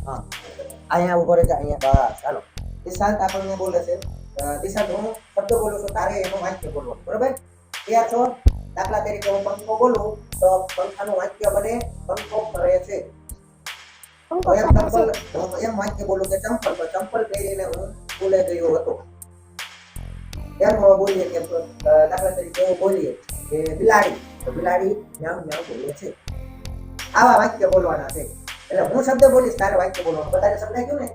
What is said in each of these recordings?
હા અહીંયા ઉભો રહેજે અહીંયા બસ ચાલો દિશાંત આપણને બોલે છે દિશાંત હું શબ્દ બોલું છું તારે એનું વાક્ય બોલવાનું બરોબર તૈયાર છો દાખલા તરીકે હું પંખો બોલું તો પંખાનું વાક્ય બને પંખો ફરે છે તો એમ ચંપલ હું એમ વાક્ય બોલું કે ચંપલ તો ચંપલ પહેરીને હું સ્કૂલે ગયો હતો એમ બોલીએ કે દાખલા તરીકે એવું બોલીએ કે બિલાડી તો બિલાડી મ્યાઉ મ્યાઉ બોલે છે આવા વાક્ય બોલવાના છે એટલે હું શબ્દ બોલીશ તારે વાક્ય બોલવાનું બધાને સમજાય ગયું ને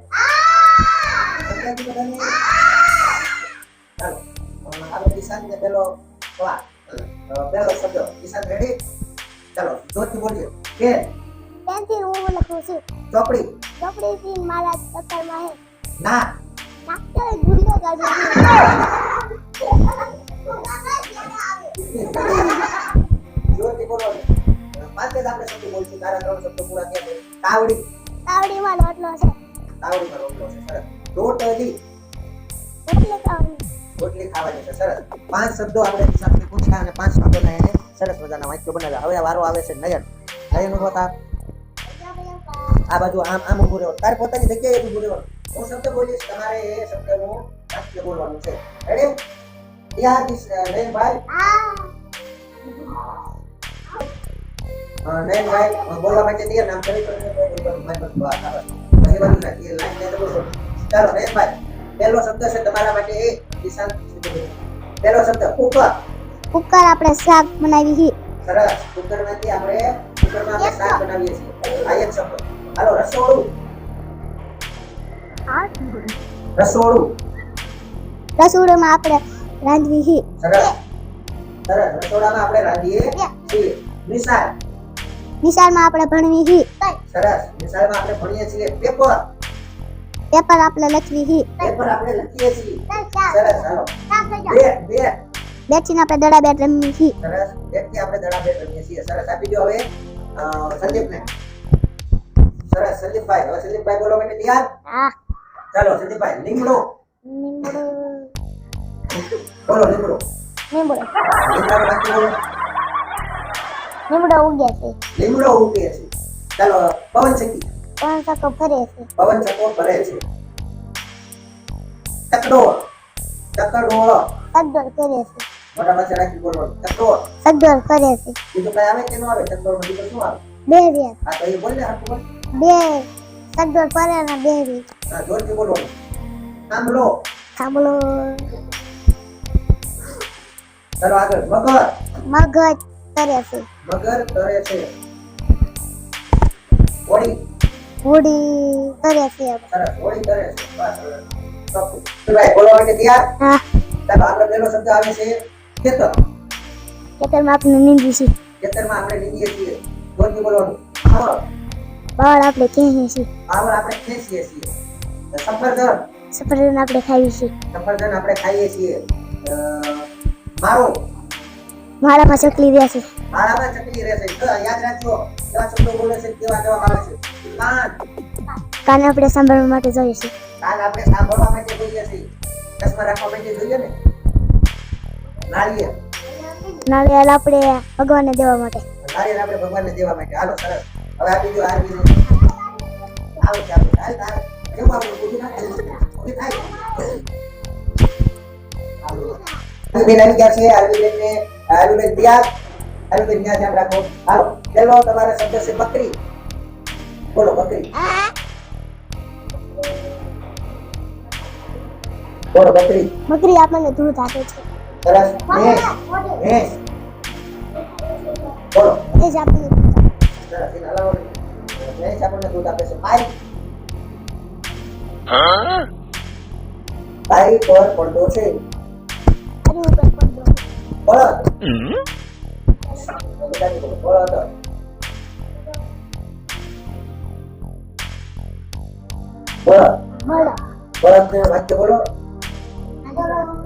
સમજાય ગયું બધાને ચાલો આપણે દિશાંત ને પેલો વાર પેલો શબ્દ દિશાંત રેડી ચાલો જોરથી બોલીએ કે પેનથી હું લખું છું ચોપડી ચોપડીથી મારા દફતરમાં હે ના ડાક્ટરે ગુંડો કાઢ્યો જોરથી બોલો પાંચ જ આપણે શબ્દ બોલશું તારા ત્રણ શબ્દ પૂરા થયા છે તાવડી તાવડીમાં રોટલો છે તાવડીમાં રોટલો છે સરસ રોટલી રોટલી ખાવાની રોટલી ખાવાની છે સરસ પાંચ શબ્દો આપણે દિશાંતને પૂછ્યા અને પાંચ શબ્દોના એને સરસ મજાના વાક્યો બનાવ્યા હવે વારો આવે છે નયન નયન ઉભો થા આ બાજુ આમ આમ ઊભું રહેવાનું તારે પોતાની જગ્યાએ ઊભું રહેવાનું હું શબ્દ બોલીશ તમારે એ શબ્દનું વાક્ય બોલવાનું છે રેડી યાર નયનભાઈ નયનભાઈ બોલવા માટે તૈયાર નામ કરી ચાલો નયનભાઈ પહેલો શબ્દ છે તમારા માટે એ દિશાંત પહેલો શબ્દ કુકર કુકર આપણે શાક બનાવી છે સરસ કુકરમાંથી આપણે શાક બનાવીએ છીએ આ એક શબ્દ હાલો રસોડું રસોડું રસોડામાં આપણે રાંધવી છે સરસ સરસ રસોડામાં આપણે રાંધીએ છીએ નિશાળ નિશાળમાં આપણે ભણવી છે સરસ નિશાળમાં આપણે ભણીએ છીએ પેપર પેપર આપણે લખવી છે પેપર આપણે લખીએ છીએ સરસ હાલો બેટ બેટ બેઠીને આપણે દડા બેટ રમવી છે સરસ બેટથી આપણે દડા બેટ રમીએ છીએ સરસ આપી દો હવે સંદીપને સરસ સંદીપભાઈ હવે સંદીપભાઈ બોલો માટે તૈયાર હા ચાલો સંદીપભાઈ લીમડો લીમડો બોલો લીમડો લીમડો લીમડાનું વાક્ય બોલો લીમડો ઉગે છે લીમડો ઉગે છે ચાલો પવન ચક્કી પણ સકો ફરે છે પવન ચક્કો ફરે છે ચકડોળ ચકડોળ સદ્દોર કરે છે મોટા પાસે રાખી બોલવાનું ચકડોળ સદ્દોર કરે છે બીજું કઈ આવે કે ન આવે ચકડોળ માં બીજું શું આવે બે બે હા તો એ બોલ ને હરખું બોલ બે સદ્દોર ફરે ને બે બે હા જોરથી બોલવાનું થાંભલો થાંભલો ચાલો આગળ મગર મગજ કરે છે મગર તરે છે હોળી હોડી કરે છે સરસ હોળી તરે છે બસ ચોખ્ખું ભાઈ બોલવા માટે તૈયાર હા ચાલો આપણે પહેલો શબ્દ આવે છે ખેતર ખેતરમાં આપણે નીંદી છે ખેતરમાં આપણે લીધીએ છીએ જોરથી બોલવાનું બાળ આપણે ખેંચીએ છીએ આવડ આપણે ખેંચીએ છીએ સફરજન સફરજન આપણે ખાઈએ છીએ સફરજન આપણે ખાઈએ છીએ મારો માળામાં ચકલી રહે છે મારામાં ચકલી રહેશે તો યાદ રાખજો કેવા શબ્દો બોલે છે કેવા જવાબ આવે છે કાન કાન આપણે સાંભળવા માટે જોઈએ છે કાન આપણે સાંભળવા માટે જોઈએ છીએ ચશ્મા રાખવા માટે જોઈએ ને નાળિયેર નાળિયેર આપણે ભગવાનને દેવા માટે નાળિયેર આપણે ભગવાનને દેવા માટે હાલો સરસ હવે આપી દો આરબી આવો ચાલો હાલ તાર કેવું આપણે પૂછું ના ઉભી થાય આરબી આવી ગયા છે આરબી ને આરબી તૈયાર આરબી ને ધ્યાન રાખો હાલો પેલો તમારો શબ્દ છે બકરી બોલો બકરી બોલો બકરી બકરી આપણને દૂધ આપે છે સરસ ભેંસ બોલો એ જ આપણને દૂધ આપે સરસ એના અલાવા ભેંસ આપણને દૂધ આપે છે પાઇપ પાઇપ પર પડદો છે એની ઉપર પડદો બળદ બધાની બોલો બળદ બળદ મળો બળદને વાક્ય બોલો બરાબર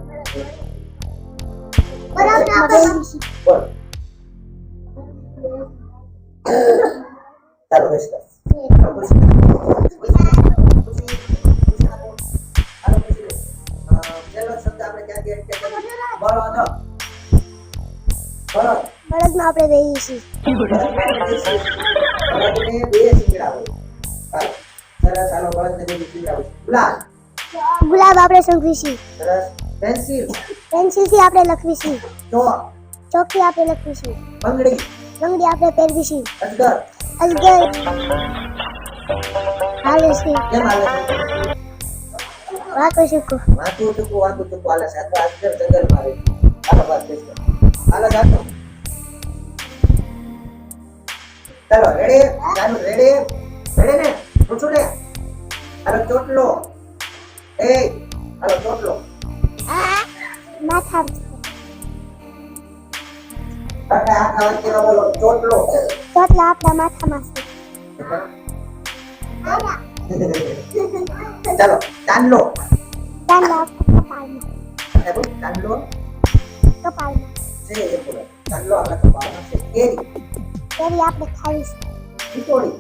બોલો ચાલો બેસ કર બળદમાં આપણે રહીએ છીએ બળદને બે શીંગડા હોય ચાલો સરસ સરસ હાલો બળદને બેબી પીવડાવું છું. ગુલાબ ગુલાબ આપણે સંઘવીશી. સરસ પેન્સિલ પેન્સિલ થી આપણે લખવીશી. ચોક ચોકથી આપણે લખવીશી. બંગડી બંગડી આપણે પહેરવીશી. અજગર અજગર હાલે છે. કેમ હાલે છે વાકો શીખો. વાંકું ચૂકું હાલે છે. આ તો અજગર જંગલમાં રહે છે. હાલો બસ બેસો. હાલો જાતો ચાલો રેડી ચાલો રેડી રેડી ને પૂછું ને હાલો ચોટલો એ હાલો ચોટલો માથા આખા વચ્ચેનો બોલો ચોટલો ચોટલા આપણા માથામાં છે. ચાલો ચાંદલો ચાંદલા આપણા કપાળમાં. એ બોલ ચાંદલો કપાળમાં. છે એ બોલો ચાંદલો આપણા કપાળમાં છે કેરી કેરી આપણે ખાવીશું. ટીટોળી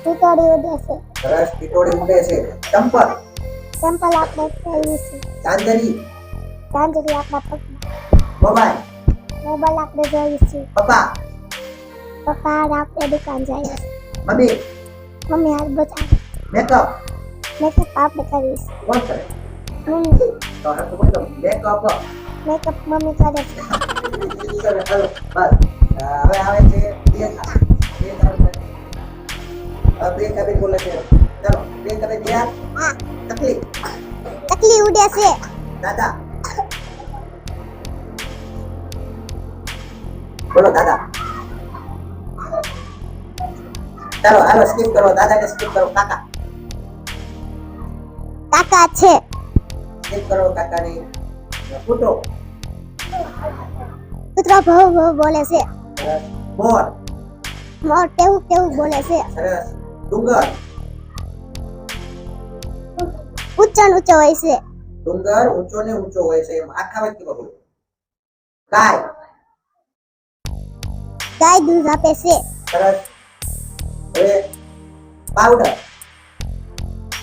ટીટોડી ઉડે છે. સરસ ટીટોળી ઉડે છે ચંપલ ચંપલ આપણે પહેરીશું. ચાંદરી ચાંદડી આપણા પગમાં. મોબાઈલ મોબાઈલ આપણે જોઈશું. પપ્પા પપ્પા આપણે દુકાન જઈએ. મમ્મી મમ્મી હાથ બચાવે. મેકઅપ મેકઅપ આપણે કરીશું. કોણ કરે મમ્મી તો હરખું બોલો મેકઅપ મેકઅપ મમ્મી કરે છે. સરસ ચાલો બસ હવે આવે છે પ્રિયંકા પ્રિયંકા બેન બોલે છે ચાલો પ્રિયંકા બેન તૈયાર હા તકલીફ ચકલી ઉડે છે. દાદા બોલો દાદા ચાલો હાલો સ્કીપ કરો દાદાને સ્કીપ કરો કાકા કાકા છે. સ્કીપ કરો કાકાની કૂતરો કૂતરો ભવ ભવ બોલે છે. સરસ મોર મોર ટેવું ટેવું બોલે છે. સરસ ડુંગર ઊંચો ઊંચો હોય છે. ડુંગર ઊંચો ને ઊંચો હોય છે એમ આખા વાક્ય બોલો ગાય ગાય દૂધ આપે છે. સરસ હવે પાવડર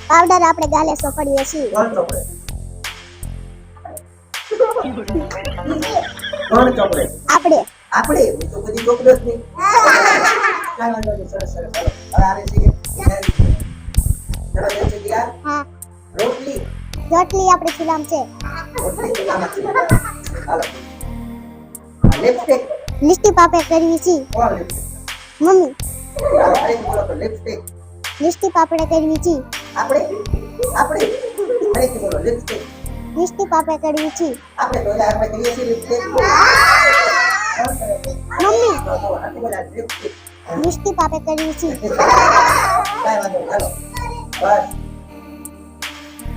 પાવડર આપણે ગાલે સોપડીએ છીએ. કોણ ચોપડે કોણ ચોપડે આપણે આપણે હું તો બધી ચોપડે જ નહીં કાંઈ વાંધો નહીં સરસ સરસ ચાલો હવે આવે છે કે ચલો બેન છે તૈયાર હા રોટલી રોટલી આપણે ચૂલામ છે. રોટલી ચૂલામાં છે હાલો લિપસ્ટિક લિસ્ટીપ આપણે કરવી છે. કોણ લિપસ્ટિક મમ્મી હાલો ફરીથી બોલો તો લિપસ્ટિક લિસ્ટીપ આપણે કરવી છે. આપણે ફરીથી બોલો લિપસ્ટિક લિસ્ટીપ આપણે કરવી છે. આપણે તો આપણે કહીએ છીએ લિપસ્ટિક મમ્મી તો આટલું બધા લિપસ્ટિક લિસ્ટીપ આપણે કરવી છે. કાંઈ વાંધો નહીં હાલો બસ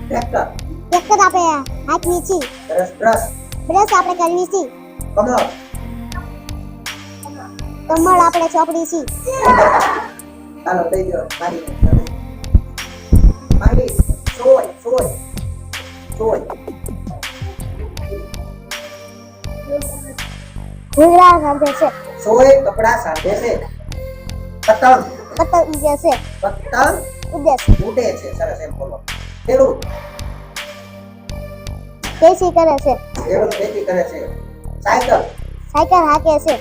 ટ્રેક્ટર ટ્રેક્ટર આપણે હાંકવી છે. સરસ બ્રશ બ્રશ આપણે કરવી છે. કમર કમળ આપણે ચોપડી છે. ચાલો દઈ દો મારી મારી સોય સોય સોય ઘૂઘરા સાંભળે છે. સોય કપડા સાંભળે છે પતંગ પતંગ ઉડે છે. પતંગ ઉડે છે. ઉડે છે સરસ એમ બોલો ખેડૂત ખેતી કરે છે. ખેડૂત ખેતી કરે છે સાયકલ સાયકલ હાકે છે.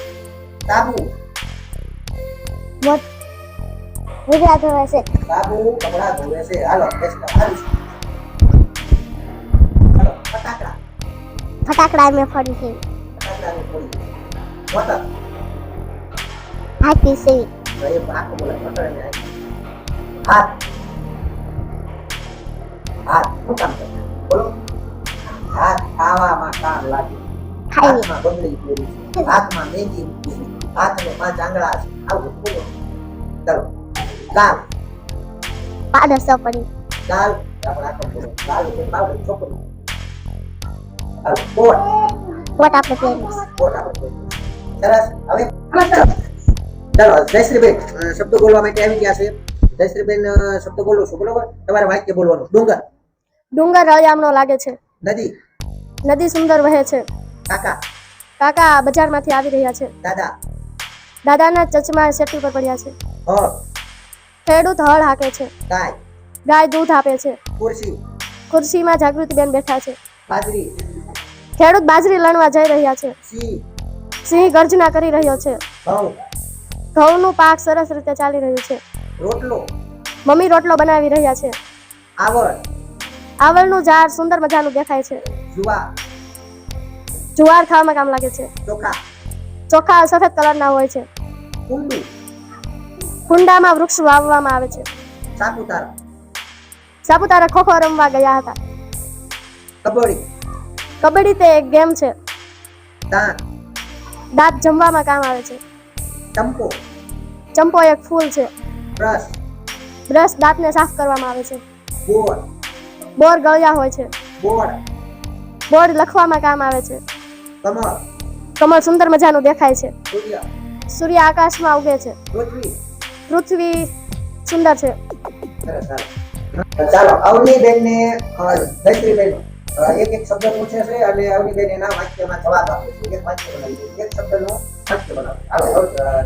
સાબુ ઘૂઘરા ધોવે છે. સાબુ કપડા ધોવે છે હાલો બેસ્ટ હાલો ફટાકડા ફટાકડા મેં ફરી છે. ફટાકડાની થોડી મોટર હાકી છે. એ આખું બોલે મોટર ને હાથ હાથ શું કામ કરે બોલો હાથ ખાવામાં કામ લાગે ખાઈએ. હાથમાં બંગડી પહેરી છે હાથમાં મહેંદી મૂકી છે હાથને 5 આંગળા છે આવું બોલો ચાલો ગાલ પાવડર સોપડી. ગાલ આપણે આખો બોલો ગાલ એટલે પાવડર ચોપડી હાલો કોટ કોટ આપણે પહેરીએ. કોટ આપણે પહેરીએ. સરસ હવે ચાલો જયશ્રીબેન શબ્દ બોલવા માટે આવી ગયા છે જયશ્રીબેન શબ્દ બોલો છો બરોબર તમારે વાક્ય બોલવાનું ડુંગર ડુંગર રળિયામણો લાગે છે. નદી નદી સુંદર વહે છે. કાકા કાકા બજારમાંથી આવી રહ્યા છે. દાદા દાદાના ચચમા સેટી પર પડ્યા છે. હળ ખેડૂત હળ હાકે છે. ગાય ગાય દૂધ આપે છે. ખુરશી ખુરશીમાં જાગૃતિબેન બેઠા છે. બાજરી ખેડૂત બાજરી લણવા જઈ રહ્યા છે. સિંહ સિંહ ગર્જના કરી રહ્યો છે. ઘઉં ઘઉંનું પાક સરસ રીતે ચાલી રહ્યું છે. રોટલો, મમ્મી રોટલો બનાવી રહ્યા છે. આવળ, આવળનું ઝાડ સુંદર મજાનું દેખાય છે. જુવાર, જુવાર ખાવામાં કામ લાગે છે. ચોખા, ચોખા સફેદ કલરના હોય છે. કુંડું, કુંડામાં વૃક્ષ વાવવામાં આવે છે. સાપુતારા, સાપુતારા ખોખો રમવા ગયા હતા. કબડ્ડી, કબડ્ડી તે એક ગેમ છે. દાંત, દાંત જમવામાં કામ આવે છે. ચંપો, ચંપો એક ફૂલ છે. બ્રશ, બ્રશ દાંતને સાફ કરવામાં આવે છે. બોર, બોર ગળ્યા હોય છે. બોર્ડ, બોર્ડ લખવામાં કામ આવે છે. કમળ, કમળ સુંદર મજાનું દેખાય છે. સૂર્ય, સૂર્ય આકાશમાં ઉગે છે. પૃથ્વી. પૃથ્વી સુંદર છે. સરસ, સરસ. ચાલો અવનીબેન ને જયશ્રીબેન એક એક શબ્દ પૂછે છે અને અવનીબેન એના વાક્યમાં જવાબ આપે છે. એક વાક્ય બનાવી દે, એક શબ્દનું વાક્ય બનાવો. હાલો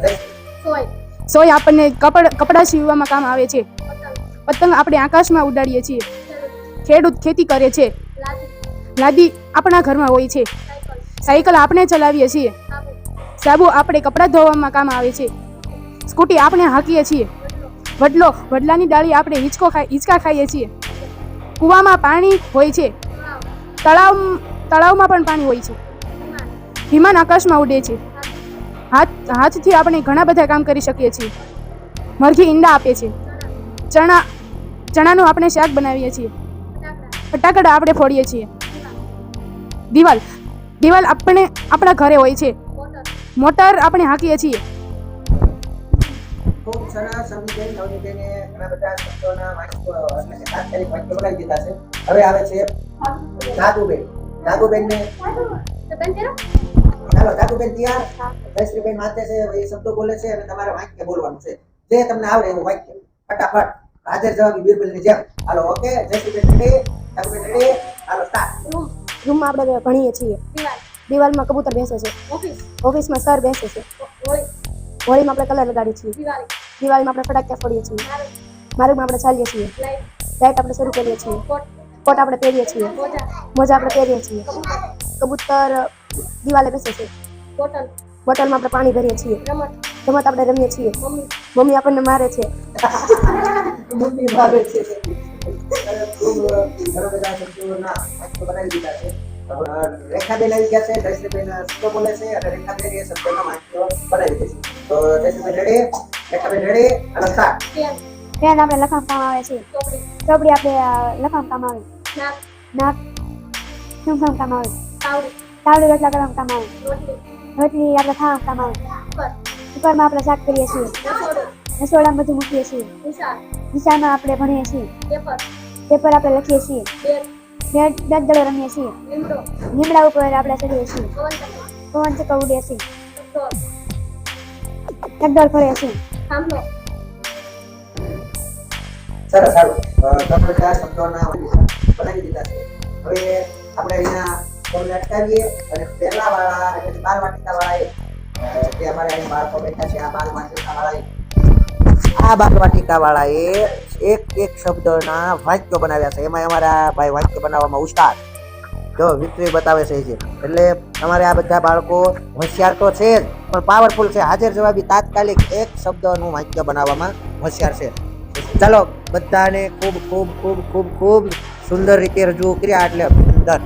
જયશ્રી. સોય આપણને કપડાં સીવવામાં કામ આવે છે. પતંગ આપણે આકાશમાં ઉડાડીએ છીએ. ખેડૂત ખેતી કરે છે. લાદી આપણા ઘરમાં હોય છે. સાયકલ આપણે ચલાવીએ છીએ. સાબુ આપણે કપડાં ધોવામાં કામ આવે છે. સ્કૂટી આપણે હાંકીએ છીએ. વડલાની ડાળી આપણે હિંચકા ખાઈએ છીએ. કૂવામાં પાણી હોય છે. તળાવમાં પણ પાણી હોય છે. વિમાન આકાશમાં ઉડે છે. હાથથી આપણે ઘણા બધા કામ કરી શકીએ છીએ. મરઘી ઈંડા આપે છે. ચણાનું આપણે શાક બનાવીએ છીએ. ફટાકડા આપણે ફોડીએ છીએ. દિવાલ આપણે આપણા ઘરે હોય છે. મોટર આપણે હાંકીએ છીએ. ખૂબ સરસ અવનીબેન. અવનીબેને ઘણા બધા શબ્દોના વાક્યો એટલે કે તાત્કાલિક વાક્યો બનાવી દીધા છે. હવે આવે છે જાદુબેન. જાદુબેન ને ચાલો જાદુબેન તૈયાર. જયશ્રીબેન વાંચે છે, એ શબ્દો બોલે છે અને તમારે વાક્ય બોલવાનું છે. જે તમને આવડે એવું વાક્ય ફટાફટ હાજર જવાબી બિરબલની જેમ. Hello okay. જયશ્રીબેન રેડી, જાદુબેન રેડી, હાલો સ્ટાર્ટ. રૂમમાં આપણે ભણીએ છીએ. દિવાલમાં કબૂતર બેસે છે. ઓફિસમાં સર બેસે છે. હોળીમાં આપણે કલર લગાડીએ છીએ. દિવાળીમાં આપણે ફટાકડા ફોડીએ છીએ. માર્ગમાં આપણે ચાલીએ છીએ. લાઈટ આપણે શરૂ કરીએ છીએ. કોટ આપણે પહેરીએ છીએ. મોજા આપણે પહેરીએ છીએ. કબૂતર દિવાલે બેસે છે. બોટલમાં આપણે પાણી ભરીએ છીએ. રમત આપણે રમીએ છીએ. મમ્મી આપણને મારે છે. મમ્મી મારે છે. ખૂબ ઘણા બધા શબ્દોના વાક્યો બનાવી દીધા છે. રેખાબેન આવી ગયા છે. જયશ્રીબેન શબ્દો બોલે છે અને રેખાબેન એ શબ્દોના વાક્યો બનાવી દે છે. તો જયશ્રીબેન રેડી, રેખાબેન રેડી, અને સ્ટાર્ટ. પેન આપણે લખવામાં કામ આવે છે. ચોપડી આપણે લખવામાં કામ આવે. નાક શું કામ આવે? તાવડી રોટલા કરવામાં કામ આવે. રોટલી આપણે ખાવામાં કામ આવે. કુકરમાં આપણે શાક કરીએ છીએ. રસોડામાં બધું મૂકીએ છીએ. નિશાળમાં આપણે ભણીએ છીએ. પેપર આપણે લખીએ છીએ. બેટ દડો રમીએ છીએ. લીમડા ઉપર આપણે ચડીએ છીએ. પવન ચક્કર ઉડે છે. ચકડોળ ફરે છે. સરસ, હાલો ઘણા બધા શબ્દોના બનાવી દીધા છે. હવે આપણે અહીંયા ફોનને અટકાવીએ અને પહેલા વાળા એટલે બાલ વાટિકા વાળા જે અમારે અહીં બાળકો બેઠા છે, આ બાલ વાટિકા વાળાએ એક શબ્દના વાક્યો બનાવ્યા છે. એમાં અમારા ભાઈ વાક્ય બનાવવામાં ઉસ્તાદ જો વિક્ટરી બતાવે છે. એટલે અમારે આ બધા બાળકો હોશિયાર તો છે જ પણ પાવરફુલ છે. હાજર જવાબી તાત્કાલિક એક શબ્દનું વાક્ય બનાવવામાં હોશિયાર છે. ચાલો બધાને ખૂબ ખૂબ ખૂબ ખૂબ ખૂબ સુંદર રીતે રજૂ કર્યા એટલે અંદર